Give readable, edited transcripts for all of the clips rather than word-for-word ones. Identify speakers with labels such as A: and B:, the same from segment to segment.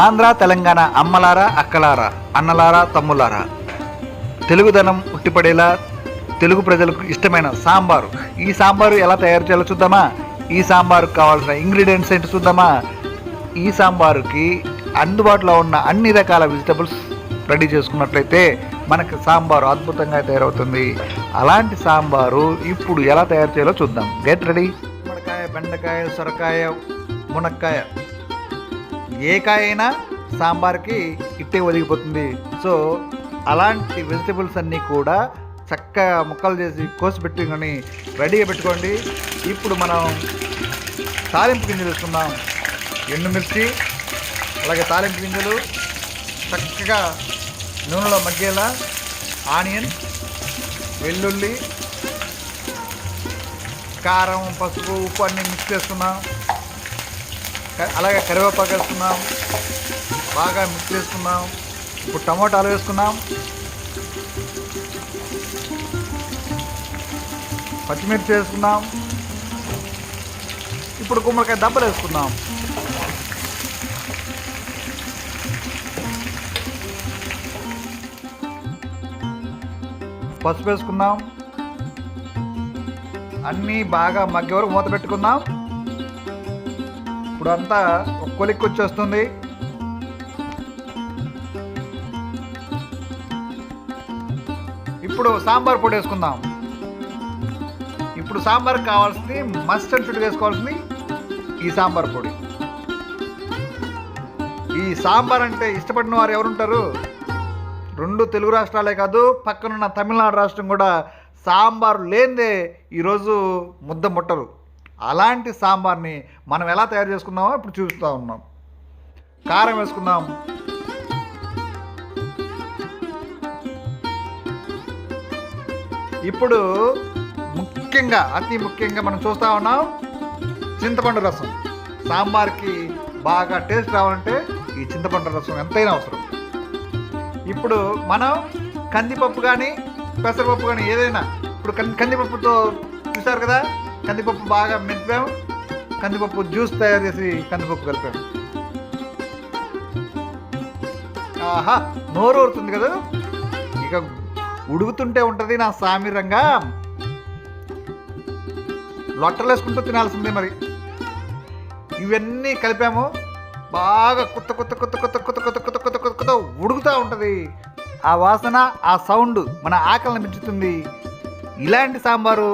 A: ఆంధ్ర తెలంగాణ అమ్మలారా అక్కలారా అన్నలారా తమ్ములారా, తెలుగుదనం ఉట్టిపడేలా తెలుగు ప్రజలకు ఇష్టమైన సాంబారు. ఈ సాంబారు ఎలా తయారు చేయాలో చూద్దామా? ఈ సాంబారుకు కావాల్సిన ఇంగ్రీడియంట్స్ ఏంటి చూద్దామా? ఈ సాంబారుకి అందుబాటులో ఉన్న అన్ని రకాల వెజిటబుల్స్ రెడీ చేసుకున్నట్లయితే మనకు సాంబారు అద్భుతంగా తయారవుతుంది. అలాంటి సాంబారు ఇప్పుడు ఎలా తయారు చేయాలో చూద్దాం. Get ready. గుమ్మడికాయ, బెండకాయ, సొరకాయ, మునక్కాయ, ఏ కాయ అయినా సాంబార్కి ఇట్టే ఒదిగిపోతుంది. సో అలాంటి వెజిటబుల్స్ అన్నీ కూడా చక్కగా ముక్కలు చేసి కోసి పెట్టుకొని రెడీగా పెట్టుకోండి. ఇప్పుడు మనం తాలింపు గింజలు వేసుకుందాం. ఎండుమిర్చి, అలాగే తాలింపు గింజలు చక్కగా నూనెలో మగ్గేలా ఆనియన్, వెల్లుల్లి, కారం, పసుపు, ఉప్పు అన్నీ మిక్స్ చేసుకున్నాం. అలాగే కరివేపాకు వేసుకున్నాం, బాగా మిక్స్ చేసుకున్నాం. ఇప్పుడు టమోటాలు వేసుకున్నాం, పచ్చిమిర్చి వేసుకున్నాం. ఇప్పుడు గుమ్మడికాయ దబ్బలు వేసుకుందాం. పసుపు వేసుకుందాం. అన్నీ బాగా మగ్గే వరకు మూత పెట్టుకుందాం. ఇప్పుడు అంతా ఒక కొలిక్కి వచ్చేస్తుంది. ఇప్పుడు సాంబార్ పొడి వేసుకుందాం. ఇప్పుడు సాంబార్ కావాల్సింది మస్టర్డ్ షుడ్ వేసుకోవాల్సింది ఈ సాంబార్ పొడి. ఈ సాంబార్ అంటే ఇష్టపడిన వారు ఎవరుంటారు? రెండు తెలుగు రాష్ట్రాలే కాదు, పక్కనున్న తమిళనాడు రాష్ట్రం కూడా సాంబారు లేనిదే ఈరోజు ముద్ద ముట్టరు. అలాంటి సాంబార్ని మనం ఎలా తయారు చేసుకుందామో ఇప్పుడు చూస్తూ ఉన్నాం. కారం వేసుకుందాం. ఇప్పుడు ముఖ్యంగా, అతి ముఖ్యంగా మనం చూస్తూ ఉన్నాం చింతపండు రసం. సాంబార్కి బాగా టేస్ట్ రావాలంటే ఈ చింతపండు రసం ఎంతైనా అవసరం. ఇప్పుడు మనం కందిపప్పు కానీ పెసరపప్పు కానీ ఏదైనా, ఇప్పుడు కందిపప్పుతో చూసారు కదా, కందిపప్పు బాగా మెత్తాము. కందిపప్పు జ్యూస్ తయారు చేసి కందిపప్పు కలిపాము. ఆహా, నోరు ఊరుతుంది కదా. ఇక ఉడుకుతుంటే ఉంటుంది నా సామిరంగా. లొట్టలు వేసుకుంటూ తినాల్సిందే మరి. ఇవన్నీ కలిపాము, బాగా కొత్త కొత్త కొత్త కొత్త కొత్త కొత్త కొత్త కొత్త కొత్త కొత్త ఉడుకుతూ ఉంటుంది. ఆ వాసన, ఆ సౌండ్ మన ఆకలిని పెంచుతుంది. ఇలాంటి సాంబారు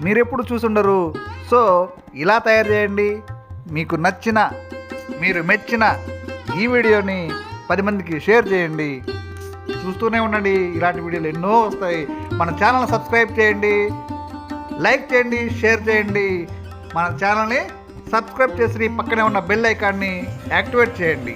A: మీరెప్పుడు చూసుండరు. సో ఇలా తయారు చేయండి. మీకు నచ్చిన, మీరు మెచ్చిన ఈ వీడియోని 10 మందికి షేర్ చేయండి. చూస్తూనే ఉండండి, ఇలాంటి వీడియోలు ఎన్నో వస్తాయి. మన ఛానల్ని సబ్స్క్రైబ్ చేయండి, లైక్ చేయండి, షేర్ చేయండి. మన ఛానల్ని సబ్స్క్రైబ్ చేసి పక్కనే ఉన్న బెల్ ఐకాన్ని యాక్టివేట్ చేయండి.